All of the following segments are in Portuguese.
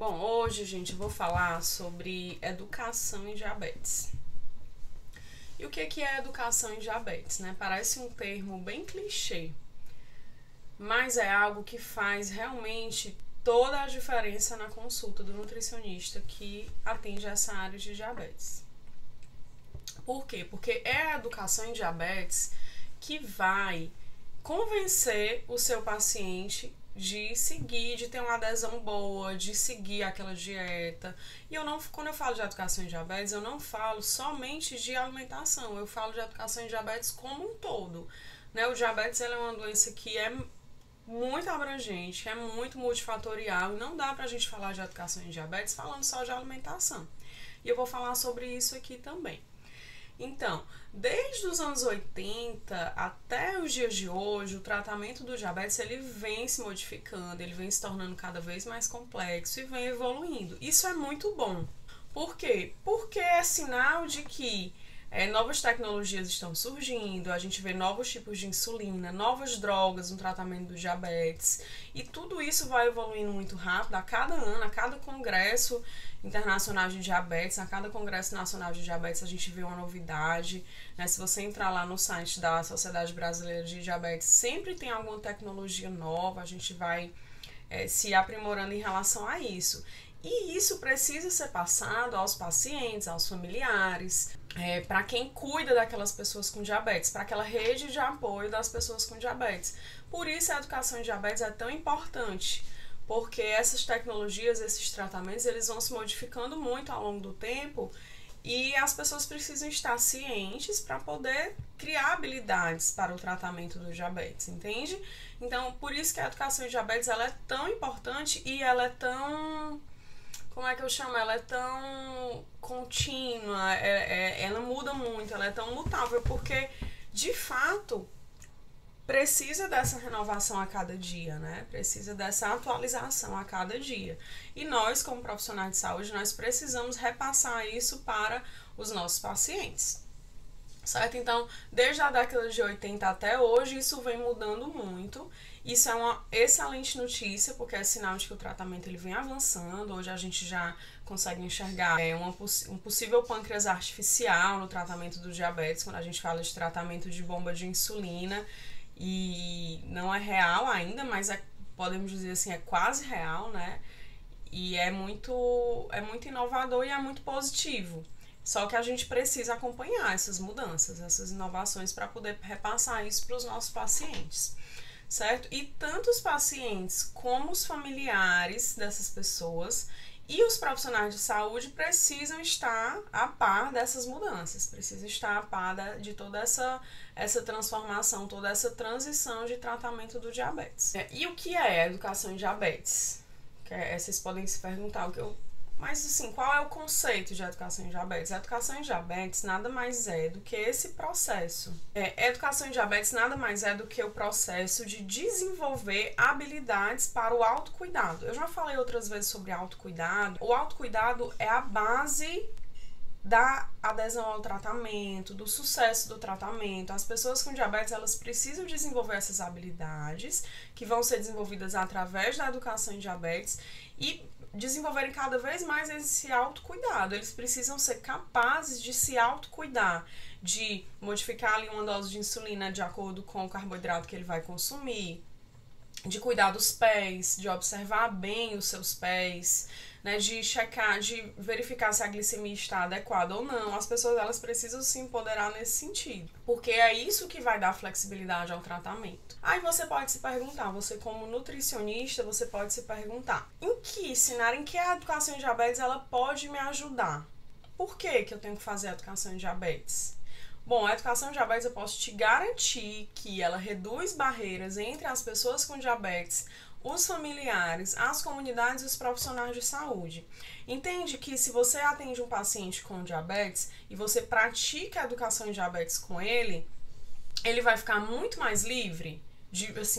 Bom, hoje, gente, eu vou falar sobre educação em diabetes. E o que é educação em diabetes, né? Parece um termo bem clichê, mas é algo que faz realmente toda a diferença na consulta do nutricionista que atende essa área de diabetes. Por quê? Porque é a educação em diabetes que vai convencer o seu paciente de seguir, de ter uma adesão boa, de seguir aquela dieta. E quando eu falo de educação em diabetes, eu não falo somente de alimentação, eu falo de educação em diabetes como um todo. Né? O diabetes é uma doença que é muito abrangente, é muito multifatorial e não dá pra gente falar de educação em diabetes falando só de alimentação. E eu vou falar sobre isso aqui também. Então, desde os anos 80 até os dias de hoje, o tratamento do diabetes ele vem se modificando, ele vem se tornando cada vez mais complexo e vem evoluindo. Isso é muito bom. Por quê? Porque é sinal de que novas tecnologias estão surgindo, a gente vê novos tipos de insulina, novas drogas no tratamento do diabetes, e tudo isso vai evoluindo muito rápido. A cada ano, a cada congresso internacional de diabetes, a cada congresso nacional de diabetes a gente vê uma novidade, né? Se você entrar lá no site da Sociedade Brasileira de Diabetes, sempre tem alguma tecnologia nova, a gente vai se aprimorando em relação a isso. E isso precisa ser passado aos pacientes, aos familiares, para quem cuida daquelas pessoas com diabetes, para aquela rede de apoio das pessoas com diabetes. Por isso a educação em diabetes é tão importante, porque essas tecnologias, esses tratamentos, eles vão se modificando muito ao longo do tempo e as pessoas precisam estar cientes para poder criar habilidades para o tratamento do diabetes, entende? Então, por isso que a educação em diabetes ela é tão importante e ela é tão... Como é que eu chamo? Ela é tão contínua, ela muda muito, ela é tão mutável, porque, de fato, precisa dessa renovação a cada dia, né? Precisa dessa atualização a cada dia. E nós, como profissionais de saúde, nós precisamos repassar isso para os nossos pacientes. Certo? Então, desde a década de 80 até hoje, isso vem mudando muito. Isso é uma excelente notícia, porque é sinal de que o tratamento ele vem avançando. Hoje a gente já consegue enxergar um possível pâncreas artificial no tratamento do diabetes, quando a gente fala de tratamento de bomba de insulina. E não é real ainda, mas podemos dizer assim, é quase real, né? E é muito inovador e é muito positivo. Só que a gente precisa acompanhar essas mudanças, essas inovações para poder repassar isso para os nossos pacientes, certo? E tanto os pacientes como os familiares dessas pessoas e os profissionais de saúde precisam estar a par dessas mudanças, precisam estar a par de toda essa transformação, toda essa transição de tratamento do diabetes. E o que é educação em diabetes? Vocês podem se perguntar mas assim, qual é o conceito de educação em diabetes? A educação em diabetes nada mais é do que esse processo. A educação em diabetes nada mais é do que o processo de desenvolver habilidades para o autocuidado. Eu já falei outras vezes sobre autocuidado. O autocuidado é a base da adesão ao tratamento, do sucesso do tratamento. As pessoas com diabetes, elas precisam desenvolver essas habilidades que vão ser desenvolvidas através da educação em diabetes e desenvolverem cada vez mais esse autocuidado. Eles precisam ser capazes de se autocuidar, de modificar ali uma dose de insulina de acordo com o carboidrato que ele vai consumir, de cuidar dos pés, de observar bem os seus pés, né, de checar, de verificar se a glicemia está adequada ou não. As pessoas elas precisam se empoderar nesse sentido, porque é isso que vai dar flexibilidade ao tratamento. Aí você pode se perguntar, você como nutricionista, você pode se perguntar, em que a educação em diabetes ela pode me ajudar? Por que eu tenho que fazer a educação em diabetes? Bom, a educação em diabetes eu posso te garantir que ela reduz barreiras entre as pessoas com diabetes, os familiares, as comunidades e os profissionais de saúde. Entende que se você atende um paciente com diabetes e você pratica a educação em diabetes com ele vai ficar muito mais livre,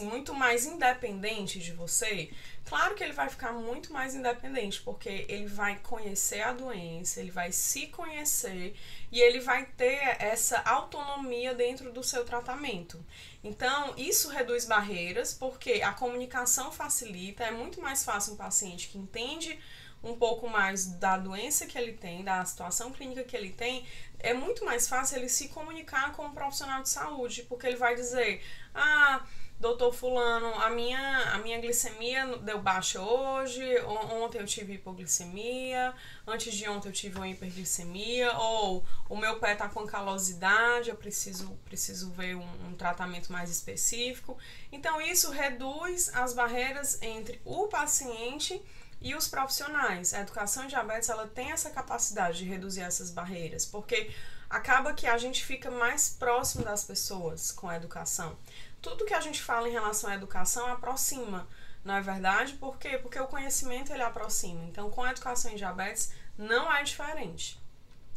muito mais independente de você? Claro que ele vai ficar muito mais independente, porque ele vai conhecer a doença, ele vai se conhecer e ele vai ter essa autonomia dentro do seu tratamento. Então, isso reduz barreiras, porque a comunicação facilita, é muito mais fácil um paciente que entende um pouco mais da doença que ele tem, da situação clínica que ele tem, é muito mais fácil ele se comunicar com um profissional de saúde, porque ele vai dizer, doutor fulano, a minha glicemia deu baixa hoje, ontem eu tive hipoglicemia, antes de ontem eu tive uma hiperglicemia, ou o meu pé tá com calosidade, eu preciso ver um tratamento mais específico. Então isso reduz as barreiras entre o paciente e os profissionais. A educação em diabetes, ela tem essa capacidade de reduzir essas barreiras, porque acaba que a gente fica mais próximo das pessoas com a educação. Tudo que a gente fala em relação à educação aproxima, não é verdade? Por quê? Porque o conhecimento ele aproxima. Então, com a educação em diabetes, não é diferente.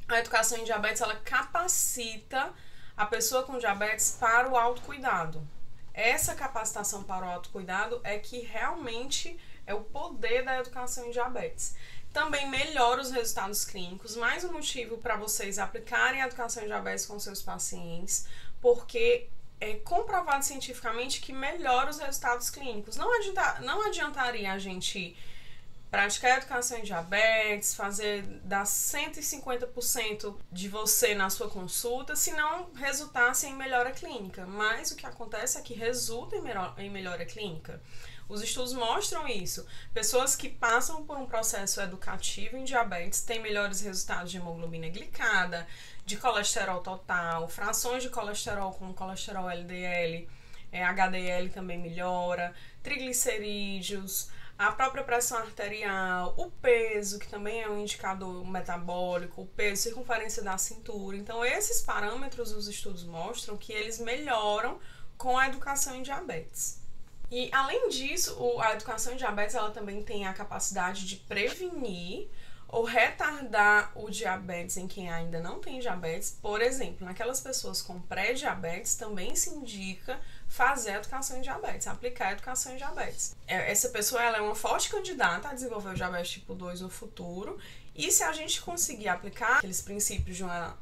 A educação em diabetes, ela capacita a pessoa com diabetes para o autocuidado. Essa capacitação para o autocuidado é que realmente é o poder da educação em diabetes. Também melhora os resultados clínicos, mais um motivo para vocês aplicarem a educação em diabetes com seus pacientes, porque é comprovado cientificamente que melhora os resultados clínicos. Não adiantaria a gente praticar a educação em diabetes, dar 150% de você na sua consulta, se não resultasse em melhora clínica. Mas o que acontece é que resulta em melhora clínica. Os estudos mostram isso. Pessoas que passam por um processo educativo em diabetes têm melhores resultados de hemoglobina glicada, de colesterol total, frações de colesterol como colesterol LDL, HDL também melhora, triglicerídeos, a própria pressão arterial, o peso, que também é um indicador metabólico, o peso, circunferência da cintura. Então, esses parâmetros os estudos mostram que eles melhoram com a educação em diabetes. E, além disso, a educação em diabetes ela também tem a capacidade de prevenir ou retardar o diabetes em quem ainda não tem diabetes. Por exemplo, naquelas pessoas com pré-diabetes também se indica fazer a educação em diabetes, aplicar a educação em diabetes. Essa pessoa ela é uma forte candidata a desenvolver o diabetes tipo 2 no futuro, e se a gente conseguir aplicar aqueles princípios de uma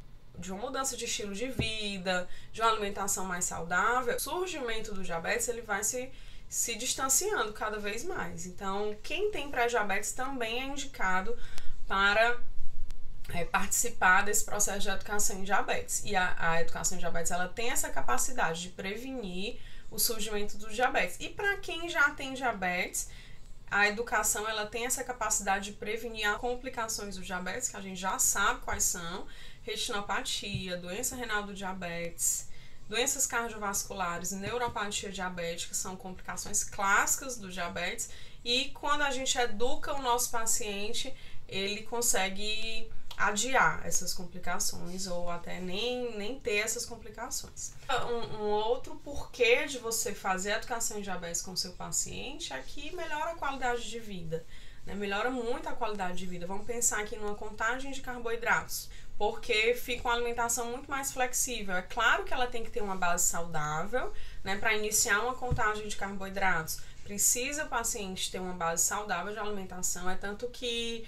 mudança de estilo de vida, de uma alimentação mais saudável, o surgimento do diabetes ele vai se distanciando cada vez mais. Então, quem tem pré-diabetes também é indicado para participar desse processo de educação em diabetes. E a educação em diabetes ela tem essa capacidade de prevenir o surgimento do diabetes. E para quem já tem diabetes, a educação ela tem essa capacidade de prevenir as complicações do diabetes, que a gente já sabe quais são: retinopatia, doença renal do diabetes, doenças cardiovasculares, neuropatia diabética, são complicações clássicas do diabetes. E quando a gente educa o nosso paciente, ele consegue adiar essas complicações ou até nem ter essas complicações. Um outro porquê de você fazer a educação em diabetes com o seu paciente é que melhora a qualidade de vida, né? Melhora muito a qualidade de vida. Vamos pensar aqui numa contagem de carboidratos, porque fica uma alimentação muito mais flexível. É claro que ela tem que ter uma base saudável, né? Para iniciar uma contagem de carboidratos, precisa o paciente ter uma base saudável de alimentação. É tanto que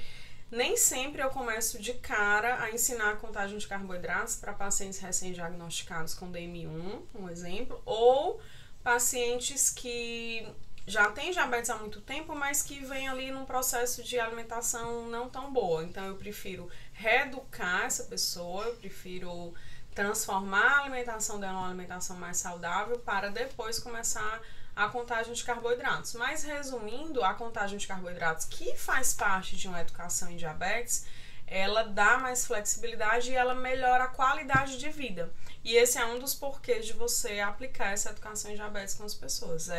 nem sempre eu começo de cara a ensinar a contagem de carboidratos para pacientes recém-diagnosticados com DM1, um exemplo, ou pacientes que já têm diabetes há muito tempo, mas que vêm ali num processo de alimentação não tão boa. Então, eu prefiro reeducar essa pessoa, eu prefiro transformar a alimentação dela numa alimentação mais saudável para depois começar a contagem de carboidratos. Mas, resumindo, a contagem de carboidratos, que faz parte de uma educação em diabetes, ela dá mais flexibilidade e ela melhora a qualidade de vida. E esse é um dos porquês de você aplicar essa educação em diabetes com as pessoas,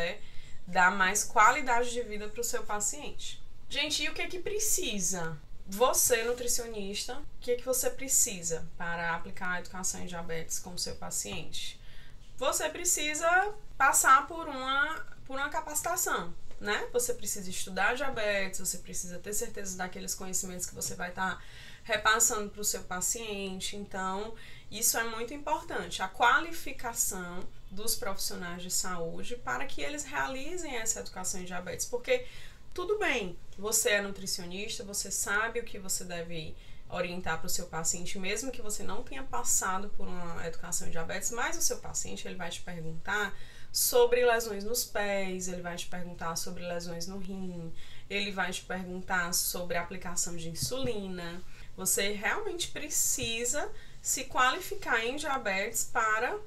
dar mais qualidade de vida para o seu paciente. Gente, e o que é que precisa? Você, nutricionista, o que é que você precisa para aplicar a educação em diabetes com o seu paciente? Você precisa passar por uma capacitação, né? Você precisa estudar diabetes, você precisa ter certeza daqueles conhecimentos que você vai estar repassando para o seu paciente. Então, isso é muito importante, a qualificação dos profissionais de saúde para que eles realizem essa educação em diabetes, porque tudo bem, você é nutricionista, você sabe o que você deve orientar para o seu paciente, mesmo que você não tenha passado por uma educação em diabetes, mas o seu paciente ele vai te perguntar sobre lesões nos pés, ele vai te perguntar sobre lesões no rim, ele vai te perguntar sobre a aplicação de insulina. Você realmente precisa se qualificar em diabetes para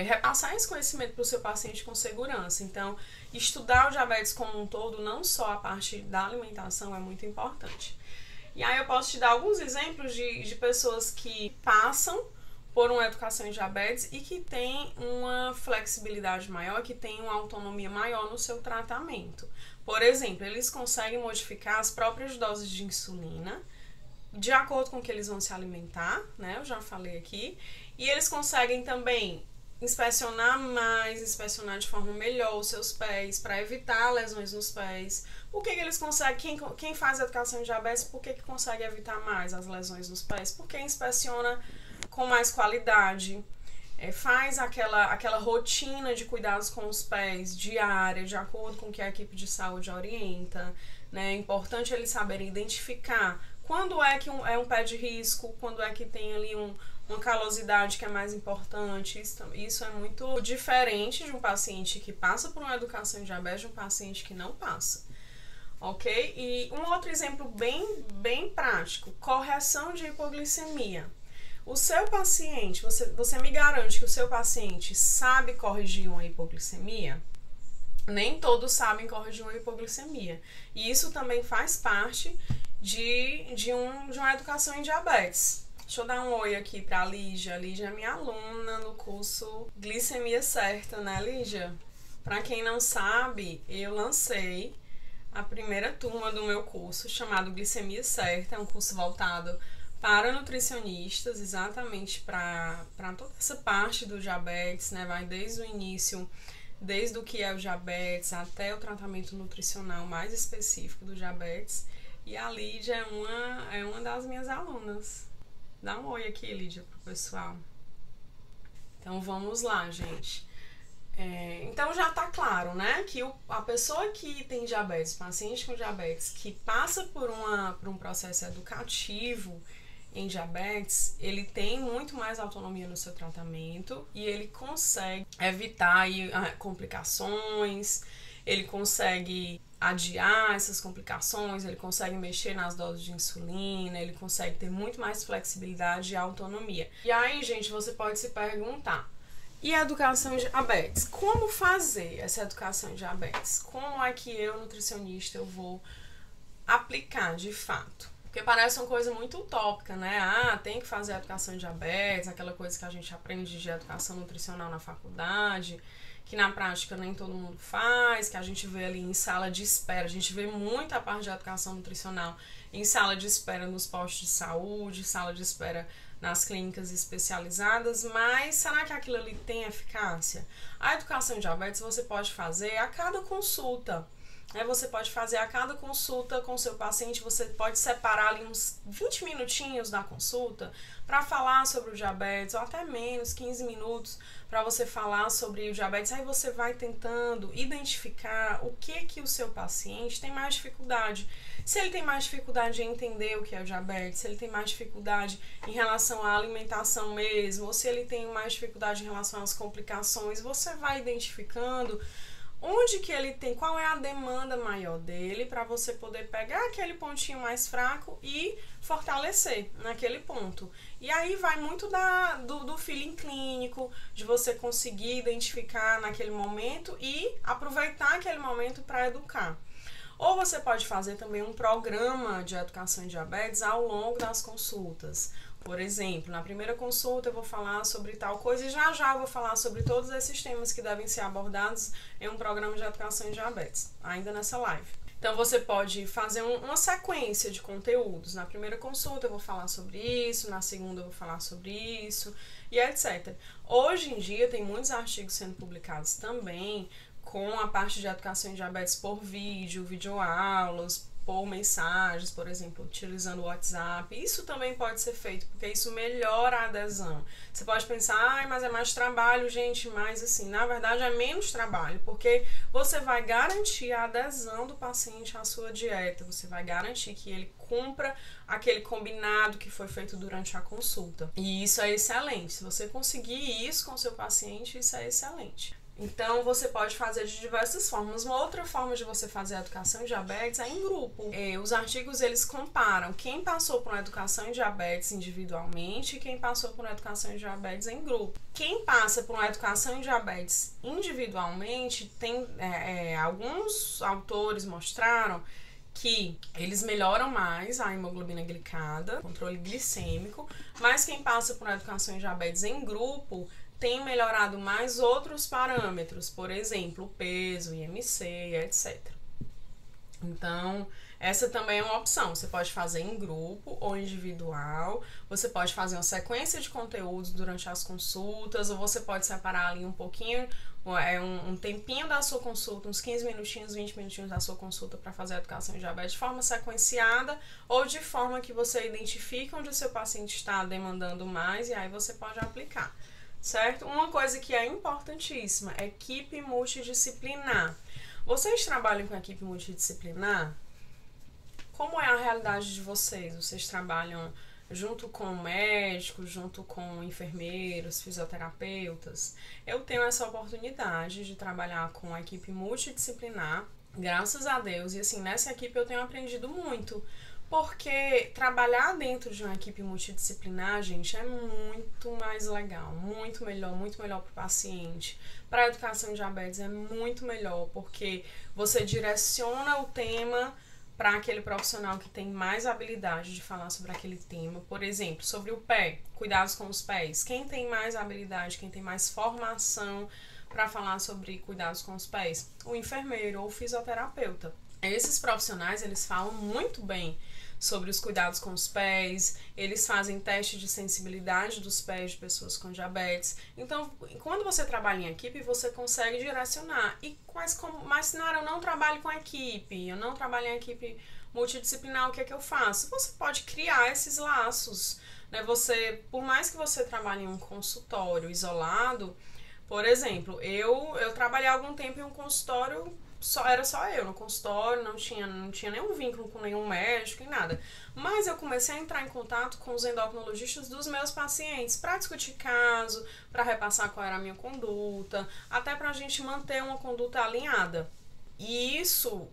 repassar esse conhecimento para o seu paciente com segurança. Então, estudar o diabetes como um todo, não só a parte da alimentação, é muito importante. E aí eu posso te dar alguns exemplos de pessoas que passam por uma educação em diabetes e que têm uma flexibilidade maior, que têm uma autonomia maior no seu tratamento. Por exemplo, eles conseguem modificar as próprias doses de insulina de acordo com o que eles vão se alimentar, né? Eu já falei aqui. E eles conseguem também inspecionar mais, inspecionar de forma melhor os seus pés, para evitar lesões nos pés. Por que eles conseguem, quem faz educação em diabetes, por que consegue evitar mais as lesões nos pés? Porque inspeciona com mais qualidade, faz aquela rotina de cuidados com os pés diária, de acordo com o que a equipe de saúde orienta, né? É importante eles saberem identificar quando é que é um pé de risco, quando é que tem ali uma calosidade que é mais importante. Isso é muito diferente de um paciente que passa por uma educação em diabetes de um paciente que não passa. Ok? E um outro exemplo bem prático, correção de hipoglicemia. O seu paciente, você me garante que o seu paciente sabe corrigir uma hipoglicemia? Nem todos sabem corrigir uma hipoglicemia. E isso também faz parte de uma educação em diabetes. Deixa eu dar um oi aqui pra Lígia. A Lígia é minha aluna no curso Glicemia Certa, né, Lígia? Pra quem não sabe, eu lancei a primeira turma do meu curso, chamado Glicemia Certa. É um curso voltado para nutricionistas, exatamente para toda essa parte do diabetes, né? Vai desde o início, desde o que é o diabetes até o tratamento nutricional mais específico do diabetes. E a Lídia é uma das minhas alunas. Dá um oi aqui, Lídia, pro pessoal. Então vamos lá, gente. Então já tá claro, né, que a pessoa que tem diabetes, paciente com diabetes, que passa por um processo educativo em diabetes, ele tem muito mais autonomia no seu tratamento e ele consegue evitar aí, complicações, ele consegue adiar essas complicações, ele consegue mexer nas doses de insulina, ele consegue ter muito mais flexibilidade e autonomia. E aí, gente, você pode se perguntar, e a educação em diabetes? Como fazer essa educação em diabetes? Como é que eu, nutricionista, eu vou aplicar de fato? Porque parece uma coisa muito utópica, né? Tem que fazer a educação em diabetes, aquela coisa que a gente aprende de educação nutricional na faculdade, que na prática nem todo mundo faz, que a gente vê ali em sala de espera. A gente vê muita parte de educação nutricional em sala de espera nos postos de saúde, sala de espera nas clínicas especializadas, mas será que aquilo ali tem eficácia? A educação em diabetes você pode fazer a cada consulta. Você pode fazer a cada consulta com o seu paciente, você pode separar ali uns 20 minutinhos da consulta para falar sobre o diabetes, ou até menos, 15 minutos para você falar sobre o diabetes. Aí você vai tentando identificar o que o seu paciente tem mais dificuldade. Se ele tem mais dificuldade em entender o que é o diabetes, se ele tem mais dificuldade em relação à alimentação mesmo, ou se ele tem mais dificuldade em relação às complicações, você vai identificando onde que ele tem, qual é a demanda maior dele, para você poder pegar aquele pontinho mais fraco e fortalecer naquele ponto. E aí vai muito do feeling clínico, de você conseguir identificar naquele momento e aproveitar aquele momento para educar. Ou você pode fazer também um programa de educação em diabetes ao longo das consultas. Por exemplo, na primeira consulta eu vou falar sobre tal coisa e já eu vou falar sobre todos esses temas que devem ser abordados em um programa de educação em diabetes, ainda nessa live. Então você pode fazer uma sequência de conteúdos. Na primeira consulta eu vou falar sobre isso, na segunda eu vou falar sobre isso e etc. Hoje em dia tem muitos artigos sendo publicados também com a parte de educação em diabetes por vídeo, videoaulas, por mensagens, por exemplo, utilizando o WhatsApp. Isso também pode ser feito, porque isso melhora a adesão. Você pode pensar, mas é mais trabalho, gente, mas assim, na verdade é menos trabalho, porque você vai garantir a adesão do paciente à sua dieta, você vai garantir que ele cumpra aquele combinado que foi feito durante a consulta. E isso é excelente. Se você conseguir isso com o seu paciente, isso é excelente. Então, você pode fazer de diversas formas. Uma outra forma de você fazer a educação em diabetes é em grupo. Os artigos, eles comparam quem passou por uma educação em diabetes individualmente e quem passou por uma educação em diabetes em grupo. Quem passa por uma educação em diabetes individualmente, alguns autores mostraram que eles melhoram mais a hemoglobina glicada, controle glicêmico, mas quem passa por uma educação em diabetes em grupo tem melhorado mais outros parâmetros, por exemplo, o peso, IMC, etc. Então, essa também é uma opção. Você pode fazer em grupo ou individual, você pode fazer uma sequência de conteúdos durante as consultas, ou você pode separar ali um pouquinho, um tempinho da sua consulta, uns 15 minutinhos, 20 minutinhos da sua consulta para fazer a educação em diabetes de forma sequenciada ou de forma que você identifique onde o seu paciente está demandando mais e aí você pode aplicar. Certo? Uma coisa que é importantíssima é equipe multidisciplinar. Vocês trabalham com equipe multidisciplinar? Como é a realidade de vocês? Vocês trabalham junto com médicos, junto com enfermeiros, fisioterapeutas? Eu tenho essa oportunidade de trabalhar com a equipe multidisciplinar, graças a Deus, e assim, nessa equipe eu tenho aprendido muito. Porque trabalhar dentro de uma equipe multidisciplinar, gente, é muito mais legal, muito melhor para o paciente. Para a educação em diabetes é muito melhor, porque você direciona o tema para aquele profissional que tem mais habilidade de falar sobre aquele tema. Por exemplo, sobre o pé, cuidados com os pés. Quem tem mais habilidade, quem tem mais formação para falar sobre cuidados com os pés? O enfermeiro ou o fisioterapeuta. Esses profissionais, eles falam muito bem sobre os cuidados com os pés, eles fazem teste de sensibilidade dos pés de pessoas com diabetes. Então, quando você trabalha em equipe, você consegue direcionar. Mas, Sinara, eu não trabalho com equipe, eu não trabalho em equipe multidisciplinar, o que é que eu faço? Você pode criar esses laços, né? Por mais que você trabalhe em um consultório isolado, por exemplo, eu trabalhei algum tempo em um consultório, era só eu no consultório, não tinha nenhum vínculo com nenhum médico e nada. Mas eu comecei a entrar em contato com os endocrinologistas dos meus pacientes para discutir caso, para repassar qual era a minha conduta, até para a gente manter uma conduta alinhada. E isso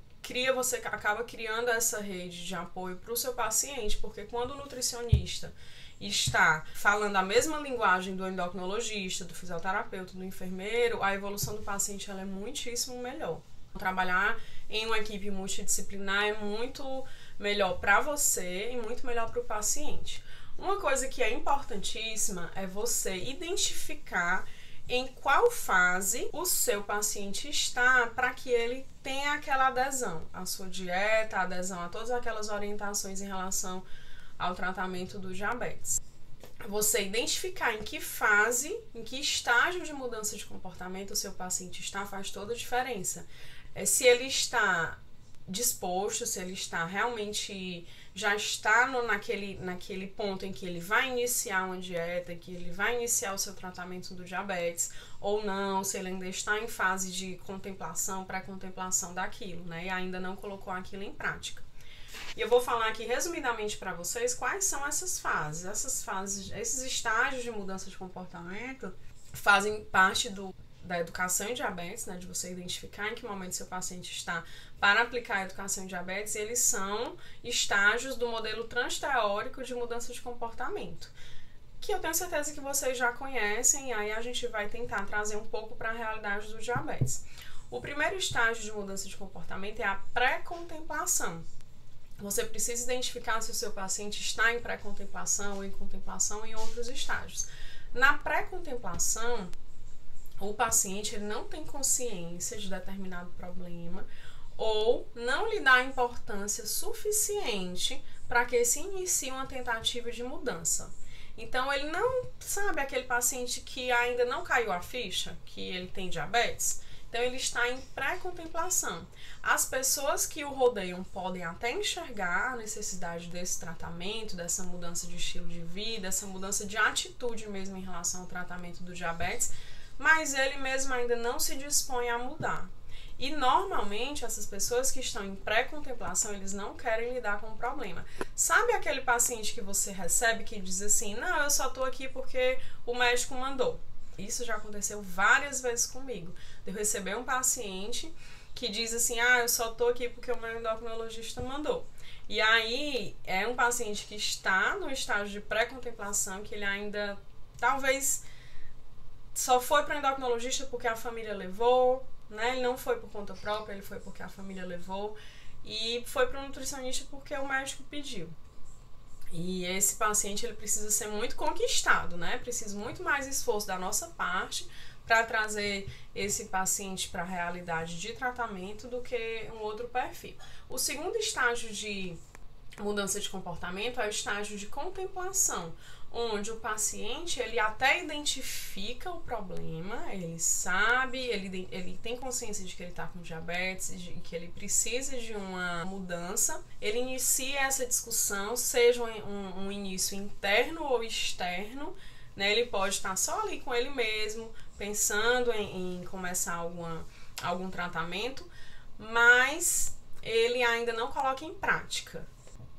você acaba criando essa rede de apoio para o seu paciente, porque quando o nutricionista está falando a mesma linguagem do endocrinologista, do fisioterapeuta, do enfermeiro, a evolução do paciente ela é muitíssimo melhor. Trabalhar em uma equipe multidisciplinar é muito melhor para você e muito melhor para o paciente. Uma coisa que é importantíssima é você identificar em qual fase o seu paciente está para que ele tenha aquela adesão à sua dieta, adesão a todas aquelas orientações em relação ao tratamento do diabetes. Você identificar em que fase, em que estágio de mudança de comportamento o seu paciente está, faz toda a diferença. Se ele está disposto, se ele está realmente, já está naquele ponto em que ele vai iniciar uma dieta, que ele vai iniciar o seu tratamento do diabetes, ou não, se ele ainda está em fase de contemplação, pré-contemplação daquilo, né, e ainda não colocou aquilo em prática. E eu vou falar aqui resumidamente para vocês quais são essas fases. Essas fases, esses estágios de mudança de comportamento fazem parte da educação em diabetes, né, de você identificar em que momento seu paciente está para aplicar a educação em diabetes, e eles são estágios do modelo transteórico de mudança de comportamento, que eu tenho certeza que vocês já conhecem, e aí a gente vai tentar trazer um pouco para a realidade do diabetes. O primeiro estágio de mudança de comportamento é a pré-contemplação. Você precisa identificar se o seu paciente está em pré-contemplação ou em contemplação ou em outros estágios. Na pré-contemplação, o paciente ele não tem consciência de determinado problema ou não lhe dá importância suficiente para que se inicie uma tentativa de mudança. Então, ele não sabe aquele paciente que ainda não caiu a ficha, que ele tem diabetes. Então, ele está em pré-contemplação. As pessoas que o rodeiam podem até enxergar a necessidade desse tratamento, dessa mudança de estilo de vida, essa mudança de atitude mesmo em relação ao tratamento do diabetes, mas ele mesmo ainda não se dispõe a mudar. E normalmente essas pessoas que estão em pré-contemplação, eles não querem lidar com o problema. Sabe aquele paciente que você recebe que diz assim, não, eu só tô aqui porque o médico mandou. Isso já aconteceu várias vezes comigo. Eu recebi um paciente que diz assim, eu só tô aqui porque o meu endocrinologista mandou. E aí, é um paciente que está no estágio de pré-contemplação, que ele ainda, talvez, só foi para o endocrinologista porque a família levou, né? Ele não foi por conta própria, ele foi porque a família levou. E foi para o nutricionista porque o médico pediu. E esse paciente, ele precisa ser muito conquistado, né? Precisa muito mais esforço da nossa parte para trazer esse paciente para a realidade de tratamento do que um outro perfil. O segundo estágio de mudança de comportamento é o estágio de contemplação, onde o paciente, ele até identifica o problema, ele sabe, ele tem consciência de que ele está com diabetes, de que ele precisa de uma mudança, ele inicia essa discussão, seja um início interno ou externo, né? Ele pode estar só ali com ele mesmo, pensando em começar algum tratamento, mas ele ainda não coloca em prática.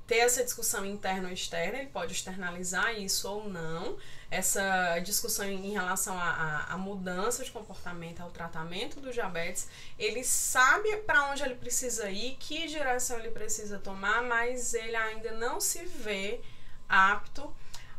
Ter essa discussão interna ou externa, ele pode externalizar isso ou não. Essa discussão em relação à mudança de comportamento, ao tratamento do diabetes, ele sabe para onde ele precisa ir, que direção ele precisa tomar, mas ele ainda não se vê apto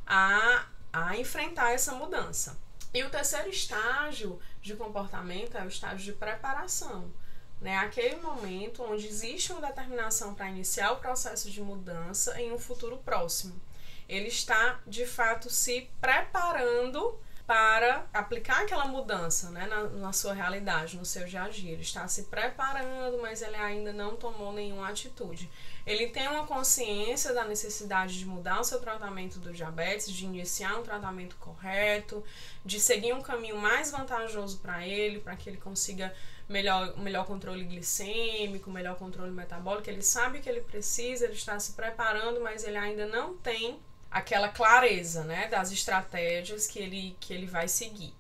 a enfrentar essa mudança. E o terceiro estágio de comportamento é o estágio de preparação. Né, aquele momento onde existe uma determinação para iniciar o processo de mudança em um futuro próximo. Ele está, de fato, se preparando para aplicar aquela mudança, né, na sua realidade, no seu dia a dia. Ele está se preparando, mas ele ainda não tomou nenhuma atitude. Ele tem uma consciência da necessidade de mudar o seu tratamento do diabetes, de iniciar um tratamento correto, de seguir um caminho mais vantajoso para ele, para que ele consiga melhor controle glicêmico, melhor controle metabólico. Ele sabe que ele precisa, ele está se preparando, mas ele ainda não tem aquela clareza, né, das estratégias que ele vai seguir.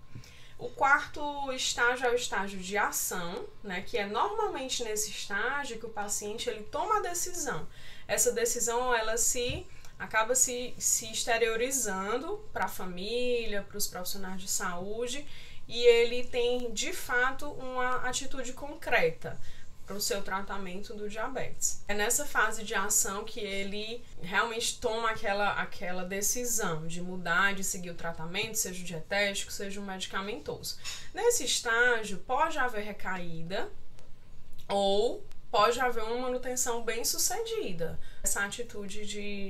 O quarto estágio é o estágio de ação, né, que é normalmente nesse estágio que o paciente ele toma a decisão. Essa decisão ela acaba se exteriorizando para a família, para os profissionais de saúde, e ele tem, de fato, uma atitude concreta para o seu tratamento do diabetes. É nessa fase de ação que ele realmente toma aquela decisão de mudar, de seguir o tratamento, seja o dietético, seja o medicamentoso. Nesse estágio, pode haver recaída ou pode haver uma manutenção bem sucedida, essa atitude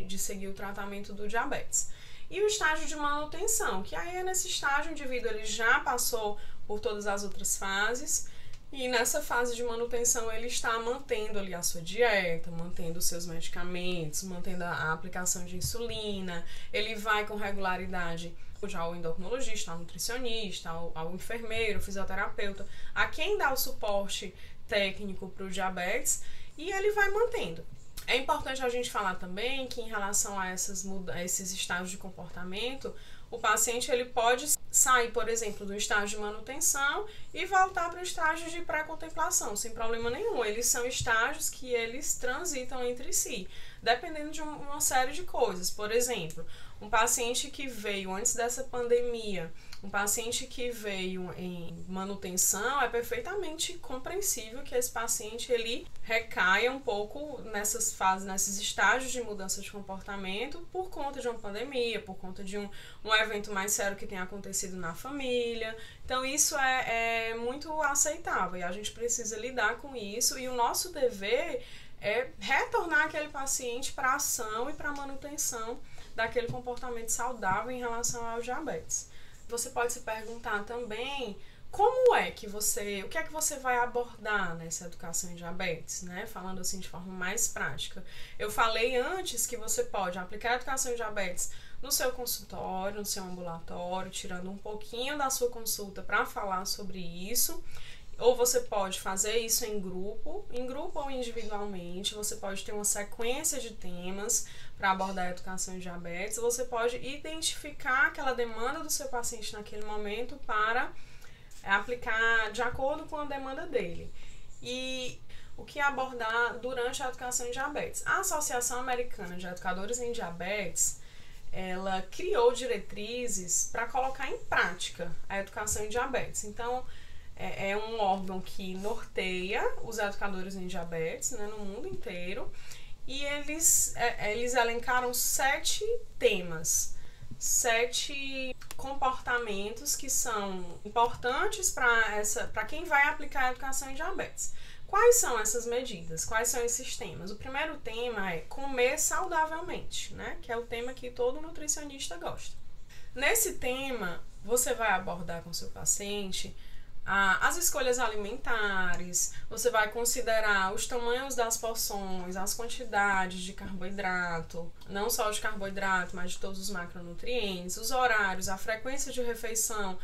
de seguir o tratamento do diabetes. E o estágio de manutenção, que aí é nesse estágio o indivíduo ele já passou por todas as outras fases e nessa fase de manutenção ele está mantendo ali a sua dieta, mantendo os seus medicamentos, mantendo a aplicação de insulina, ele vai com regularidade já ao endocrinologista, ao nutricionista, ao enfermeiro, fisioterapeuta, a quem dá o suporte técnico para o diabetes e ele vai mantendo. É importante a gente falar também que em relação a esses estágios de comportamento, o paciente ele pode sair, por exemplo, do estágio de manutenção e voltar para o estágio de pré-contemplação, sem problema nenhum. Eles são estágios que eles transitam entre si, dependendo de uma série de coisas. Por exemplo, um paciente que veio antes dessa pandemia, um paciente que veio em manutenção, é perfeitamente compreensível que esse paciente ele recaia um pouco nessas fases, nesses estágios de mudança de comportamento por conta de uma pandemia, por conta de um evento mais sério que tenha acontecido na família. Então isso é muito aceitável e a gente precisa lidar com isso e o nosso dever é retornar aquele paciente para a ação e para a manutenção daquele comportamento saudável em relação ao diabetes. Você pode se perguntar também como é que o que é que você vai abordar nessa educação em diabetes, né? Falando assim de forma mais prática. Eu falei antes que você pode aplicar a educação em diabetes no seu consultório, no seu ambulatório, tirando um pouquinho da sua consulta para falar sobre isso. Ou você pode fazer isso em grupo ou individualmente. Você pode ter uma sequência de temas para abordar a educação em diabetes. Você pode identificar aquela demanda do seu paciente naquele momento para aplicar de acordo com a demanda dele. E o que abordar durante a educação em diabetes? A Associação Americana de Educadores em Diabetes, ela criou diretrizes para colocar em prática a educação em diabetes. Então, é um órgão que norteia os educadores em diabetes, né, no mundo inteiro, e eles elencaram 7 temas, 7 comportamentos que são importantes para quem vai aplicar a educação em diabetes. Quais são essas medidas? Quais são esses temas? O primeiro tema é comer saudavelmente, né? Que é o tema que todo nutricionista gosta. Nesse tema, você vai abordar com seu paciente as escolhas alimentares, você vai considerar os tamanhos das porções, as quantidades de carboidrato, não só de carboidrato, mas de todos os macronutrientes, os horários, a frequência de refeição,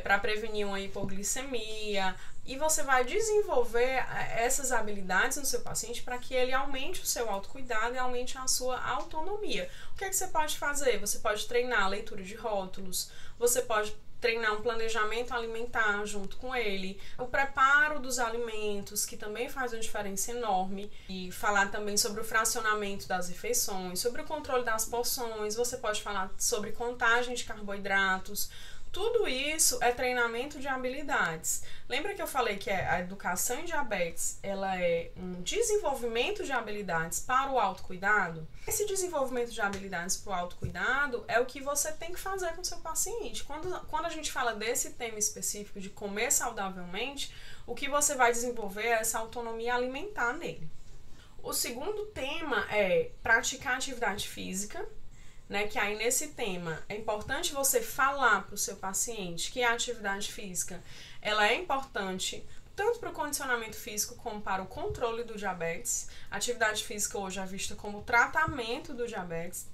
para prevenir uma hipoglicemia, e você vai desenvolver essas habilidades no seu paciente para que ele aumente o seu autocuidado e aumente a sua autonomia. O que é que você pode fazer? Você pode treinar a leitura de rótulos, você pode treinar um planejamento alimentar junto com ele, o preparo dos alimentos, que também faz uma diferença enorme, e falar também sobre o fracionamento das refeições, sobre o controle das porções, você pode falar sobre contagem de carboidratos. Tudo isso é treinamento de habilidades. Lembra que eu falei que a educação em diabetes, ela é um desenvolvimento de habilidades para o autocuidado? Esse desenvolvimento de habilidades para o autocuidado é o que você tem que fazer com o seu paciente. Quando a gente fala desse tema específico de comer saudavelmente, o que você vai desenvolver é essa autonomia alimentar nele. O segundo tema é praticar atividade física, né, que aí nesse tema é importante você falar para o seu paciente que a atividade física ela é importante tanto para o condicionamento físico como para o controle do diabetes. A atividade física hoje é vista como tratamento do diabetes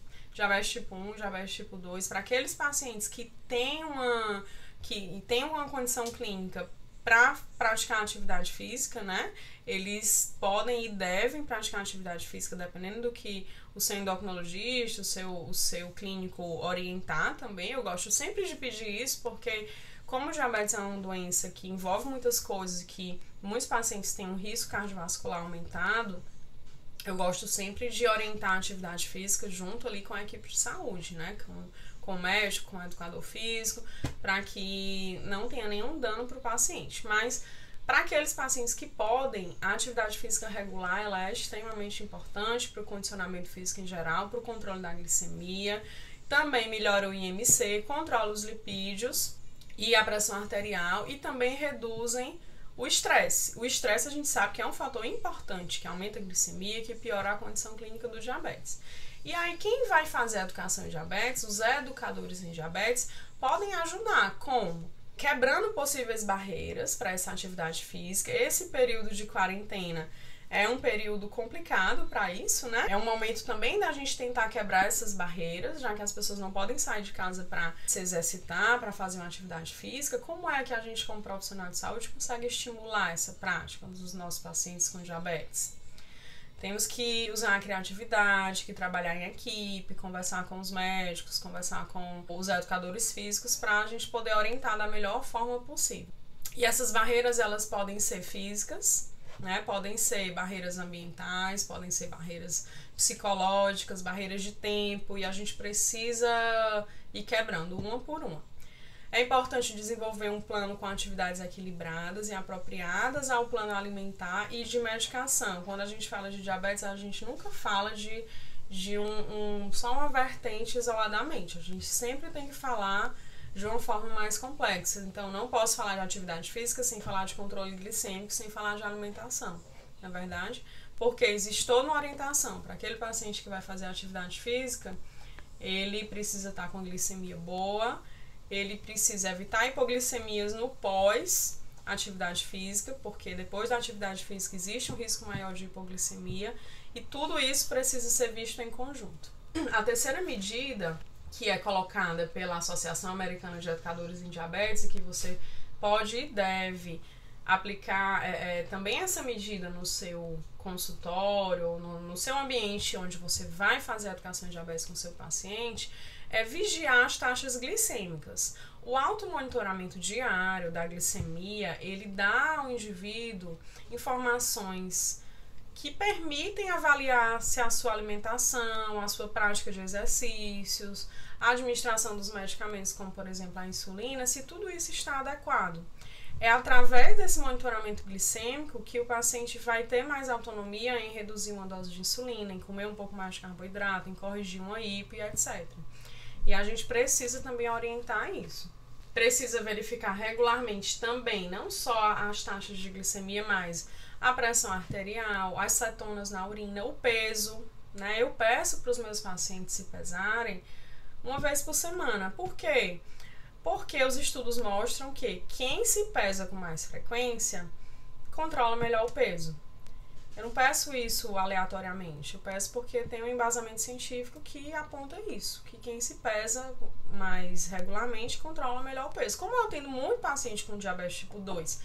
tipo 1, diabetes tipo 2, para aqueles pacientes que têm uma condição clínica para praticar atividade física, né? Eles podem e devem praticar atividade física dependendo do que o seu endocrinologista, o seu clínico orientar também. Eu gosto sempre de pedir isso porque, como o diabetes é uma doença que envolve muitas coisas e que muitos pacientes têm um risco cardiovascular aumentado, eu gosto sempre de orientar a atividade física junto ali com a equipe de saúde, né? Com o médico, com o educador físico, para que não tenha nenhum dano para o paciente. Mas para aqueles pacientes que podem, a atividade física regular ela é extremamente importante para o condicionamento físico em geral, para o controle da glicemia, também melhora o IMC, controla os lipídios e a pressão arterial e também reduzem o estresse. O estresse a gente sabe que é um fator importante, que aumenta a glicemia e que piora a condição clínica do diabetes. E aí, quem vai fazer a educação em diabetes, os educadores em diabetes, podem ajudar como? Quebrando possíveis barreiras para essa atividade física. Esse período de quarentena é um período complicado para isso, né? É um momento também da gente tentar quebrar essas barreiras, já que as pessoas não podem sair de casa para se exercitar, para fazer uma atividade física. Como é que a gente, como profissional de saúde, consegue estimular essa prática dos nossos pacientes com diabetes? Temos que usar a criatividade, que trabalhar em equipe, conversar com os médicos, conversar com os educadores físicos para a gente poder orientar da melhor forma possível. E essas barreiras, elas podem ser físicas, né? Podem ser barreiras ambientais, podem ser barreiras psicológicas, barreiras de tempo, e a gente precisa ir quebrando uma por uma. É importante desenvolver um plano com atividades equilibradas e apropriadas ao plano alimentar e de medicação. Quando a gente fala de diabetes, a gente nunca fala de só uma vertente isoladamente. A gente sempre tem que falar de uma forma mais complexa. Então, não posso falar de atividade física sem falar de controle glicêmico, sem falar de alimentação, na verdade, porque existe toda uma orientação para aquele paciente que vai fazer atividade física. Ele precisa estar com glicemia boa, ele precisa evitar hipoglicemias no pós-atividade física, porque depois da atividade física existe um risco maior de hipoglicemia, e tudo isso precisa ser visto em conjunto. A terceira medida, que é colocada pela Associação Americana de Educadores em Diabetes, e que você pode e deve aplicar também essa medida no seu consultório, no seu ambiente onde você vai fazer a educação em diabetes com o seu paciente, é vigiar as taxas glicêmicas. O automonitoramento diário da glicemia, ele dá ao indivíduo informações que permitem avaliar se a sua alimentação, a sua prática de exercícios, a administração dos medicamentos, como por exemplo a insulina, se tudo isso está adequado. É através desse monitoramento glicêmico que o paciente vai ter mais autonomia em reduzir uma dose de insulina, em comer um pouco mais de carboidrato, em corrigir uma hipo e etc. E a gente precisa também orientar isso. Precisa verificar regularmente também, não só as taxas de glicemia, mas a pressão arterial, as cetonas na urina, o peso, né? Eu peço para os meus pacientes se pesarem uma vez por semana. Por quê? Porque os estudos mostram que quem se pesa com mais frequência controla melhor o peso. Eu não peço isso aleatoriamente, eu peço porque tem um embasamento científico que aponta isso, que quem se pesa mais regularmente controla melhor o peso. Como eu tenho muito paciente com diabetes tipo 2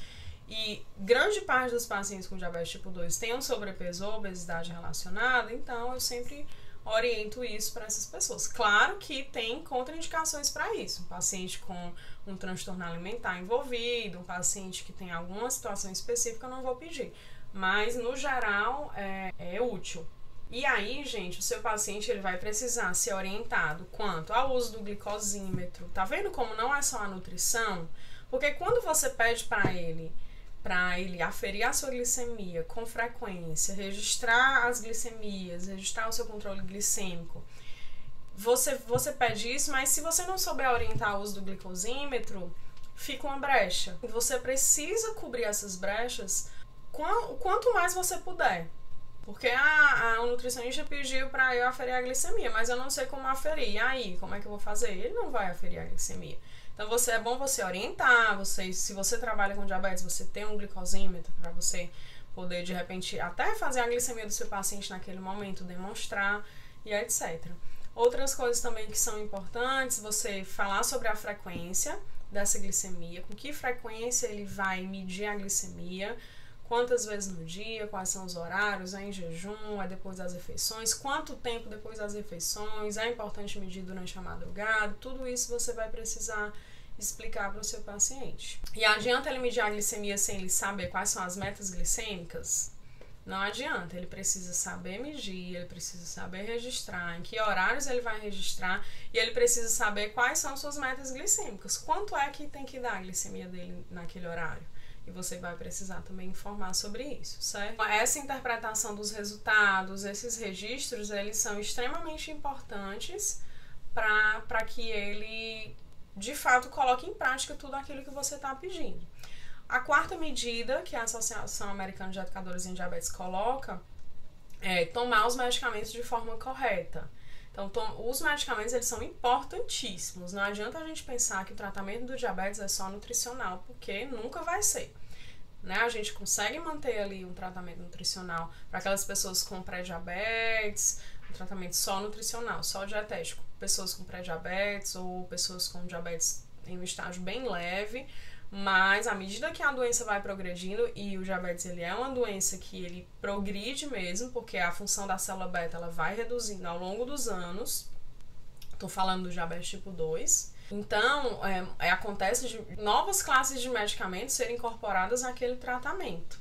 e grande parte dos pacientes com diabetes tipo 2 tem um sobrepeso ou obesidade relacionada, então eu sempre oriento isso para essas pessoas. Claro que tem contraindicações para isso. Um paciente com um transtorno alimentar envolvido, um paciente que tem alguma situação específica, eu não vou pedir. Mas, no geral, é útil. E aí, gente, o seu paciente ele vai precisar ser orientado quanto ao uso do glicosímetro. Tá vendo como não é só a nutrição? Porque quando você pede para ele aferir a sua glicemia com frequência, registrar as glicemias, registrar o seu controle glicêmico, você pede isso, mas se você não souber orientar o uso do glicosímetro, fica uma brecha. Você precisa cobrir essas brechas quanto mais você puder. Porque o nutricionista pediu para eu aferir a glicemia, mas eu não sei como aferir. E aí, como é que eu vou fazer? Ele não vai aferir a glicemia. Então, é bom você orientar, se você trabalha com diabetes, você tem um glicosímetro para você poder, de repente, até fazer a glicemia do seu paciente naquele momento, demonstrar e etc. Outras coisas também que são importantes, você falar sobre a frequência dessa glicemia, com que frequência ele vai medir a glicemia, quantas vezes no dia, quais são os horários, é em jejum, é depois das refeições, quanto tempo depois das refeições, é importante medir durante a madrugada, tudo isso você vai precisar explicar para o seu paciente. E adianta ele medir a glicemia sem ele saber quais são as metas glicêmicas? Não adianta, ele precisa saber medir, ele precisa saber registrar, em que horários ele vai registrar e ele precisa saber quais são suas metas glicêmicas, quanto é que tem que dar a glicemia dele naquele horário. E você vai precisar também informar sobre isso, certo? Essa interpretação dos resultados, esses registros, eles são extremamente importantes para que ele, de fato, coloque em prática tudo aquilo que você está pedindo. A quarta medida que a Associação Americana de Educadores em Diabetes coloca é tomar os medicamentos de forma correta. Então, os medicamentos, eles são importantíssimos. Não adianta a gente pensar que o tratamento do diabetes é só nutricional, porque nunca vai ser. Né? A gente consegue manter ali um tratamento nutricional para aquelas pessoas com pré-diabetes, um tratamento só nutricional, só dietético. Pessoas com pré-diabetes ou pessoas com diabetes em um estágio bem leve, mas à medida que a doença vai progredindo, e o diabetes ele é uma doença que ele progride mesmo, porque a função da célula beta ela vai reduzindo ao longo dos anos. Estou falando do diabetes tipo 2. Então, acontece de novas classes de medicamentos serem incorporadas naquele tratamento.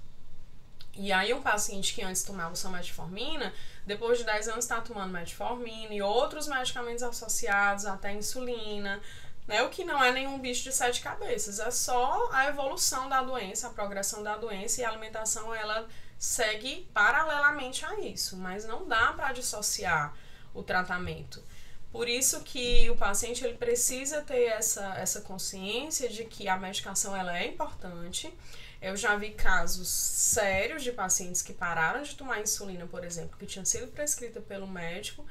E aí um paciente que antes tomava só metformina, depois de 10 anos está tomando metformina e outros medicamentos associados, até insulina, né? O que não é nenhum bicho de 7 cabeças, é só a evolução da doença, a progressão da doença, e a alimentação ela segue paralelamente a isso, mas não dá para dissociar o tratamento. Por isso que o paciente ele precisa ter essa consciência de que a medicação ela é importante. Eu já vi casos sérios de pacientes que pararam de tomar insulina, por exemplo, que tinha sido prescrita pelo médico,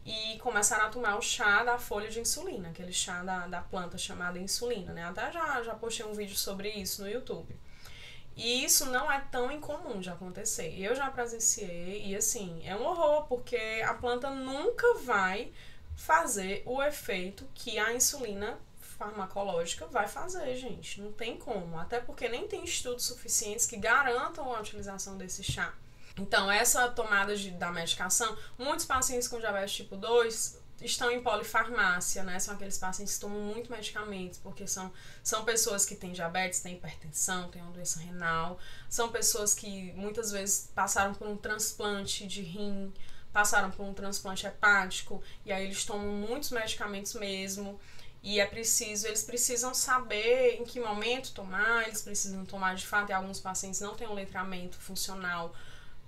e começaram a tomar o chá da folha de insulina, aquele chá da planta chamada insulina, né? Até já postei um vídeo sobre isso no YouTube. E isso não é tão incomum de acontecer. Eu já presenciei e, assim, é um horror, porque a planta nunca vai fazer o efeito que a insulina farmacológica vai fazer, gente. Não tem como. Até porque nem tem estudos suficientes que garantam a utilização desse chá. Então, essa tomada da medicação, muitos pacientes com diabetes tipo 2 estão em polifarmácia, né? São aqueles pacientes que tomam muito medicamentos, porque são pessoas que têm diabetes, têm hipertensão, têm uma doença renal, são pessoas que muitas vezes passaram por um transplante de rim, passaram por um transplante hepático, e aí eles tomam muitos medicamentos mesmo, e eles precisam saber em que momento tomar, eles precisam tomar de fato, e alguns pacientes não têm um letramento funcional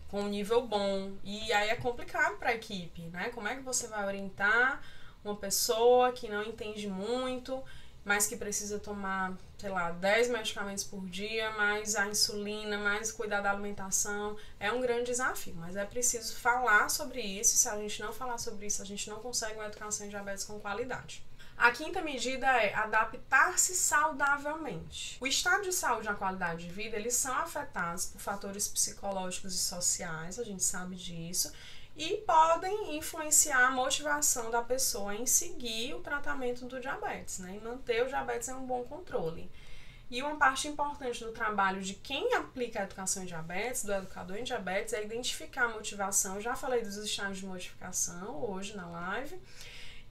com um nível bom, e aí é complicado para a equipe, né? Como é que você vai orientar uma pessoa que não entende muito, mas que precisa tomar, sei lá, 10 medicamentos por dia, mais a insulina, mais cuidar da alimentação? É um grande desafio, mas é preciso falar sobre isso, e se a gente não falar sobre isso, a gente não consegue uma educação em diabetes com qualidade. A quinta medida é adaptar-se saudavelmente. O estado de saúde e a qualidade de vida, eles são afetados por fatores psicológicos e sociais, a gente sabe disso, e podem influenciar a motivação da pessoa em seguir o tratamento do diabetes, né? E manter o diabetes em um bom controle. E uma parte importante do trabalho de quem aplica a educação em diabetes, do educador em diabetes, é identificar a motivação. Eu já falei dos estágios de modificação hoje na live.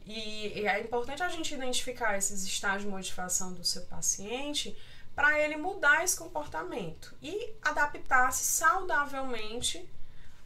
E é importante a gente identificar esses estágios de modificação do seu paciente para ele mudar esse comportamento e adaptar-se saudavelmente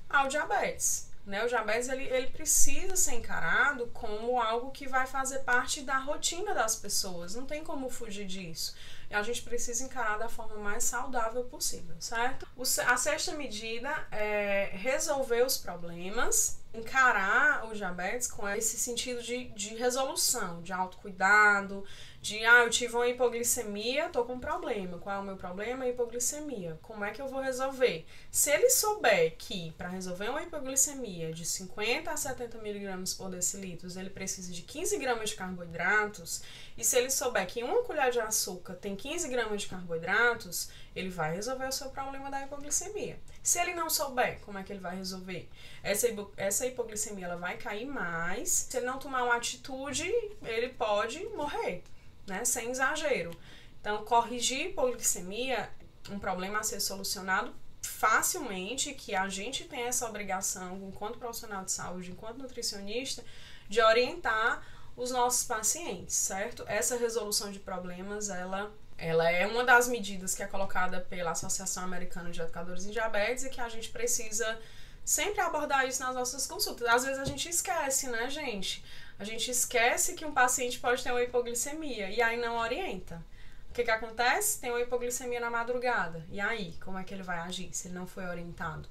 ao diabetes, né? O diabetes ele precisa ser encarado como algo que vai fazer parte da rotina das pessoas, não tem como fugir disso. E a gente precisa encarar da forma mais saudável possível, certo? A sexta medida é resolver os problemas, encarar o diabetes com esse sentido de resolução, de autocuidado, eu tive uma hipoglicemia, tô com um problema. Qual é o meu problema? Hipoglicemia. Como é que eu vou resolver? Se ele souber que para resolver uma hipoglicemia de 50 a 70 mg por decilitro, ele precisa de 15 gramas de carboidratos, e se ele souber que uma colher de açúcar tem 15 gramas de carboidratos, ele vai resolver o seu problema da hipoglicemia. Se ele não souber, como é que ele vai resolver? Essa hipoglicemia ela vai cair mais. Se ele não tomar uma atitude, ele pode morrer, né? Sem exagero. Então, corrigir hipoglicemia, um problema a ser solucionado facilmente, que a gente tem essa obrigação, enquanto profissional de saúde, enquanto nutricionista, de orientar os nossos pacientes, certo? Essa resolução de problemas, ela é uma das medidas que é colocada pela Associação Americana de Educadores em Diabetes e que a gente precisa sempre abordar isso nas nossas consultas. Às vezes a gente esquece, né, gente? A gente esquece que um paciente pode ter uma hipoglicemia e aí não orienta. O que acontece? Tem uma hipoglicemia na madrugada. E aí, como é que ele vai agir se ele não foi orientado?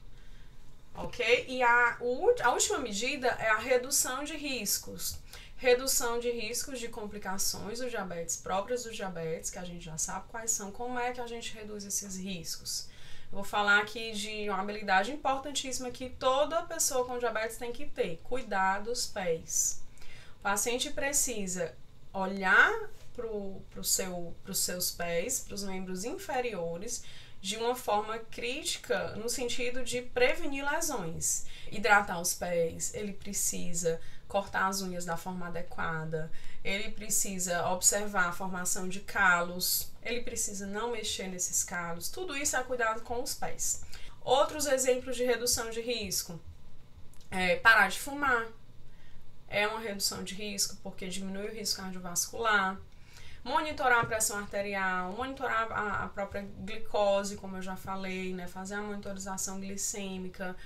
Ok? E a última medida é a redução de riscos. Redução de riscos de complicações do diabetes, próprias do diabetes, que a gente já sabe quais são. Como é que a gente reduz esses riscos? Eu vou falar aqui de uma habilidade importantíssima que toda pessoa com diabetes tem que ter: cuidar dos pés. O paciente precisa olhar para os seus pés, para os membros inferiores, de uma forma crítica, no sentido de prevenir lesões. Hidratar os pés, ele precisa cortar as unhas da forma adequada, ele precisa observar a formação de calos, ele precisa não mexer nesses calos. Tudo isso é cuidado com os pés. Outros exemplos de redução de risco: parar de fumar é uma redução de risco, porque diminui o risco cardiovascular. Monitorar a pressão arterial, monitorar a própria glicose, como eu já falei, né? Fazer a monitorização glicêmica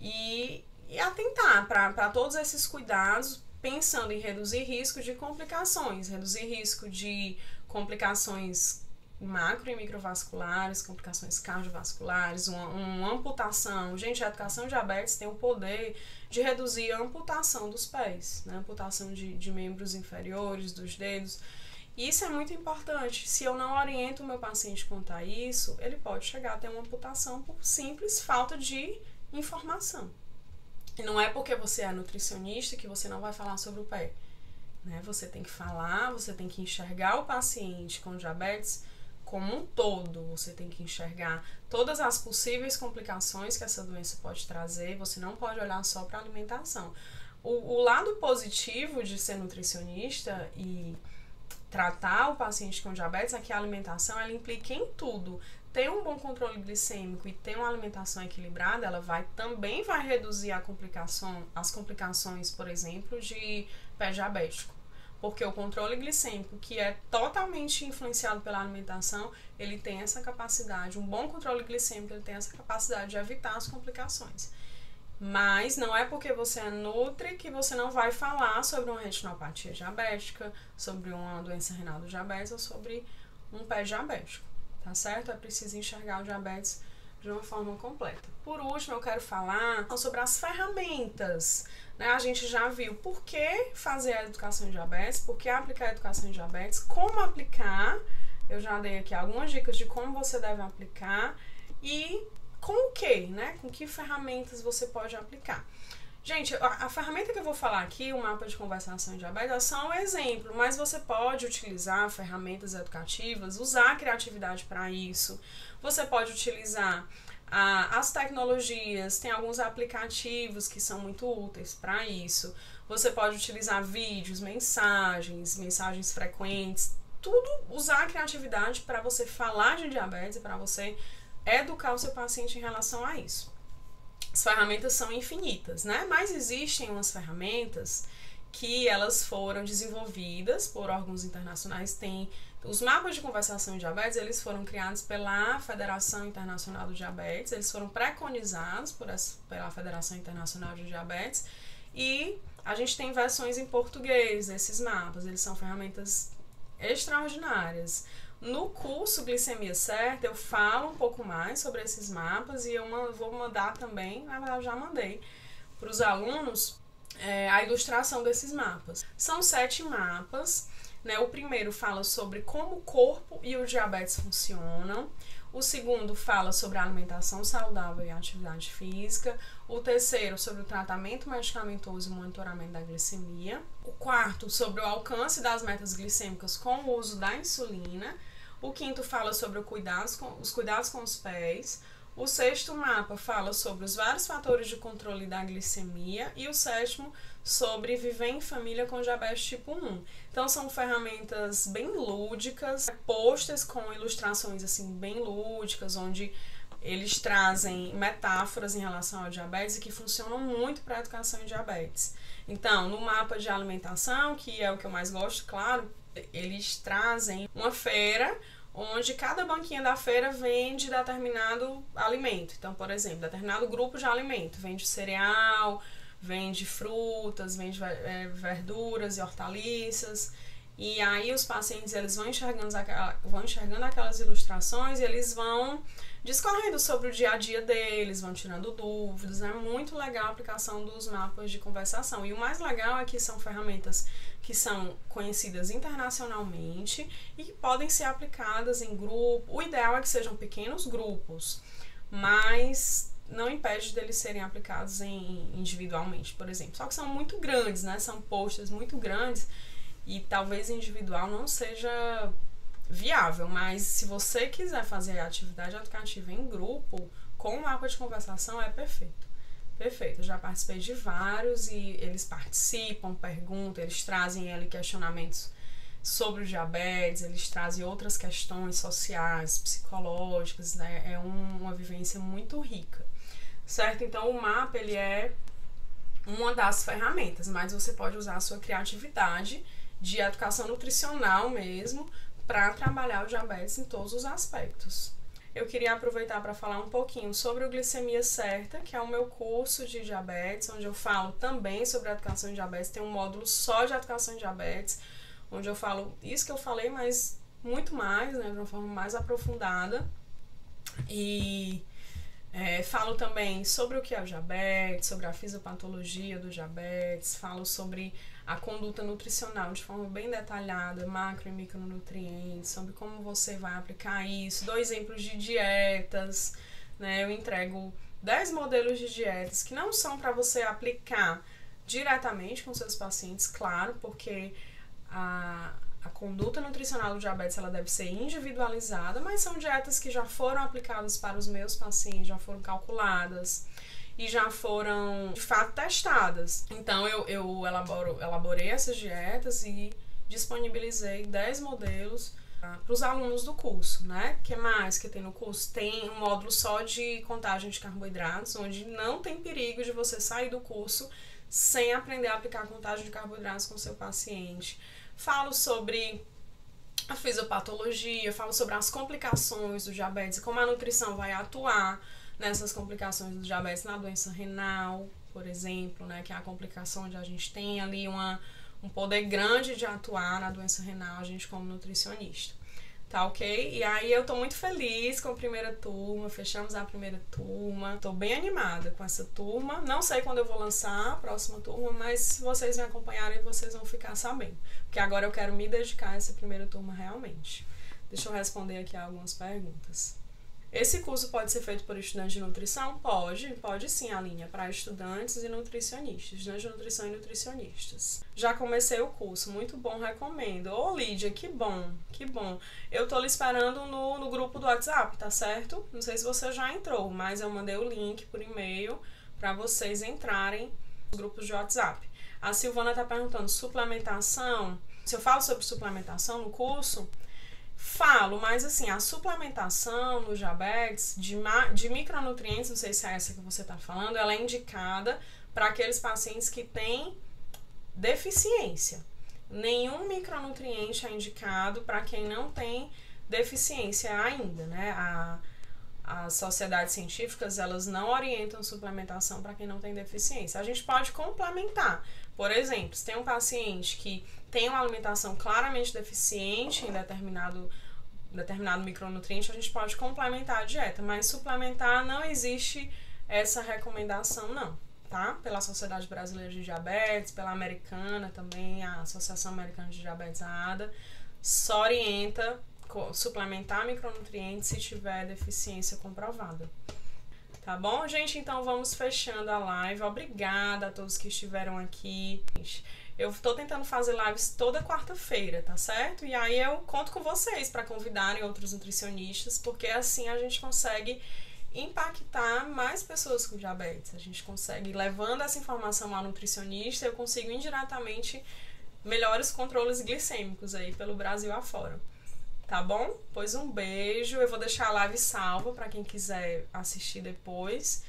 e atentar para todos esses cuidados, pensando em reduzir risco de complicações, reduzir risco de complicações macro e microvasculares, complicações cardiovasculares, uma amputação. Gente, a educação em diabetes tem o poder de reduzir a amputação dos pés, né? Amputação de membros inferiores, dos dedos. E isso é muito importante. Se eu não oriento o meu paciente quanto a isso, ele pode chegar a ter uma amputação por simples falta de informação. E não é porque você é nutricionista que você não vai falar sobre o pé, né? Você tem que falar, você tem que enxergar o paciente com diabetes como um todo. Você tem que enxergar todas as possíveis complicações que essa doença pode trazer. Você não pode olhar só para a alimentação. O lado positivo de ser nutricionista e tratar o paciente com diabetes é que a alimentação ela implica em tudo, ter um bom controle glicêmico e ter uma alimentação equilibrada, ela também vai reduzir as complicações, por exemplo, de pé diabético. Porque o controle glicêmico, que é totalmente influenciado pela alimentação, ele tem essa capacidade, um bom controle glicêmico, ele tem essa capacidade de evitar as complicações. Mas não é porque você é nutri que você não vai falar sobre uma retinopatia diabética, sobre uma doença renal do diabetes ou sobre um pé diabético, tá certo? É preciso enxergar o diabetes de uma forma completa. Por último, eu quero falar sobre as ferramentas, né? A gente já viu por que fazer a educação em diabetes, por que aplicar a educação em diabetes, como aplicar. Eu já dei aqui algumas dicas de como você deve aplicar e com o que, né? Com que ferramentas você pode aplicar. Gente, a ferramenta que eu vou falar aqui, o mapa de conversação em diabetes, é só um exemplo, mas você pode utilizar ferramentas educativas, usar a criatividade para isso. Você pode utilizar as tecnologias, tem alguns aplicativos que são muito úteis para isso. Você pode utilizar vídeos, mensagens frequentes, tudo usar a criatividade para você falar de diabetes e para você educar o seu paciente em relação a isso. As ferramentas são infinitas, né? Mas existem umas ferramentas que elas foram desenvolvidas por órgãos internacionais. Tem os mapas de conversação em diabetes, eles foram criados pela Federação Internacional do Diabetes, eles foram preconizados pela Federação Internacional de Diabetes e a gente tem versões em português desses mapas, eles são ferramentas extraordinárias. No curso Glicemia Certa eu falo um pouco mais sobre esses mapas e eu vou mandar também, na verdade eu já mandei para os alunos a ilustração desses mapas. São 7 mapas, né? O primeiro fala sobre como o corpo e o diabetes funcionam. O segundo fala sobre a alimentação saudável e a atividade física. O terceiro sobre o tratamento medicamentoso e monitoramento da glicemia. O quarto sobre o alcance das metas glicêmicas com o uso da insulina. O quinto fala sobre os cuidados com os pés. O sexto mapa fala sobre os vários fatores de controle da glicemia. E o sétimo sobre viver em família com diabetes tipo 1. Então são ferramentas bem lúdicas, posters com ilustrações assim bem lúdicas, onde eles trazem metáforas em relação ao diabetes e que funcionam muito para a educação em diabetes. Então, no mapa de alimentação, que é o que eu mais gosto, claro, eles trazem uma feira onde cada banquinha da feira vende determinado alimento. Então, por exemplo, determinado grupo de alimento. Vende cereal, vende frutas, vende verduras e hortaliças. E aí os pacientes eles vão enxergando aquelas ilustrações e eles vão discorrendo sobre o dia a dia deles, vão tirando dúvidas. É muito legal a aplicação dos mapas de conversação. E o mais legal é que são ferramentas que são conhecidas internacionalmente e que podem ser aplicadas em grupo. O ideal é que sejam pequenos grupos, mas não impede deles serem aplicados individualmente, por exemplo. Só que são muito grandes, né? São posters muito grandes e talvez individual não seja viável, mas se você quiser fazer a atividade educativa em grupo, com o mapa de conversação é perfeito. Perfeito, eu já participei de vários e eles participam, perguntam, eles trazem questionamentos sobre o diabetes, eles trazem outras questões sociais, psicológicas, né? É uma vivência muito rica, certo? Então o mapa ele é uma das ferramentas, mas você pode usar a sua criatividade de educação nutricional mesmo para trabalhar o diabetes em todos os aspectos. Eu queria aproveitar para falar um pouquinho sobre o Glicemia Certa, que é o meu curso de diabetes, onde eu falo também sobre a educação em diabetes. Tem um módulo só de educação em diabetes, onde eu falo isso que eu falei, mas muito mais, né, de uma forma mais aprofundada. E falo também sobre o que é o diabetes, sobre a fisiopatologia do diabetes, falo sobre a conduta nutricional de forma bem detalhada, macro e micronutrientes, sobre como você vai aplicar isso, 2 exemplos de dietas, né? Eu entrego 10 modelos de dietas que não são para você aplicar diretamente com seus pacientes, claro, porque a conduta nutricional do diabetes ela deve ser individualizada, mas são dietas que já foram aplicadas para os meus pacientes, já foram calculadas e já foram de fato testadas. Então eu elaborei essas dietas e disponibilizei 10 modelos para os alunos do curso, né? O que mais que tem no curso? Tem um módulo só de contagem de carboidratos, onde não tem perigo de você sair do curso sem aprender a aplicar a contagem de carboidratos com o seu paciente. Falo sobre a fisiopatologia, falo sobre as complicações do diabetes, como a nutrição vai atuar nessas complicações do diabetes na doença renal, por exemplo, né, que é a complicação onde a gente tem ali um poder grande de atuar na doença renal, a gente como nutricionista. Tá ok? E aí eu tô muito feliz com a primeira turma, fechamos a primeira turma, tô bem animada com essa turma, não sei quando eu vou lançar a próxima turma, mas se vocês me acompanharem, vocês vão ficar sabendo, porque agora eu quero me dedicar a essa primeira turma realmente. Deixa eu responder aqui algumas perguntas. Esse curso pode ser feito por estudantes de nutrição? Pode sim, a linha para estudantes e nutricionistas, estudantes de nutrição e nutricionistas. Já comecei o curso, muito bom, recomendo. Ô Lídia, que bom, que bom. Eu tô lhe esperando no grupo do WhatsApp, tá certo? Não sei se você já entrou, mas eu mandei o link por e-mail para vocês entrarem nos grupos de WhatsApp. A Silvana tá perguntando, suplementação? Se eu falo sobre suplementação no curso... Falo, mas assim, a suplementação no diabetes de micronutrientes, não sei se é essa que você está falando, ela é indicada para aqueles pacientes que têm deficiência. Nenhum micronutriente é indicado para quem não tem deficiência ainda, né? As sociedades científicas, elas não orientam suplementação para quem não tem deficiência. A gente pode complementar. Por exemplo, se tem um paciente que tem uma alimentação claramente deficiente em determinado micronutriente, a gente pode complementar a dieta, mas suplementar não existe essa recomendação não, tá? Pela Sociedade Brasileira de Diabetes, pela americana também, a Associação Americana de Diabetes, a ADA, só orienta suplementar micronutrientes se tiver deficiência comprovada. Tá bom, gente? Então vamos fechando a live. Obrigada a todos que estiveram aqui. Eu tô tentando fazer lives toda quarta-feira, tá certo? E aí eu conto com vocês para convidarem outros nutricionistas, porque assim a gente consegue impactar mais pessoas com diabetes. A gente consegue, levando essa informação ao nutricionista, eu consigo indiretamente melhores controles glicêmicos aí pelo Brasil afora. Tá bom? Pois um beijo. Eu vou deixar a live salva para quem quiser assistir depois.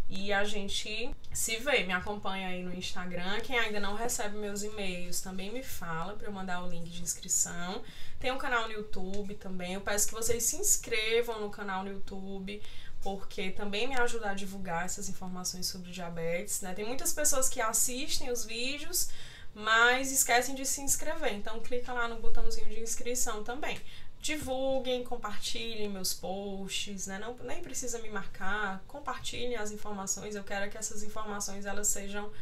E a gente se vê. Me acompanha aí no Instagram. Quem ainda não recebe meus e-mails também me fala para eu mandar o link de inscrição. Tem um canal no YouTube também. Eu peço que vocês se inscrevam no canal no YouTube, porque também me ajuda a divulgar essas informações sobre diabetes, né? Tem muitas pessoas que assistem os vídeos, mas esquecem de se inscrever. Então clica lá no botãozinho de inscrição também. Divulguem, compartilhem meus posts, né? Não, nem precisa me marcar, compartilhem as informações. Eu quero que essas informações elas sejam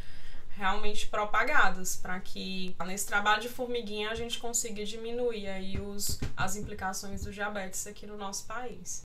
realmente propagadas, para que nesse trabalho de formiguinha a gente consiga diminuir aí as implicações do diabetes aqui no nosso país.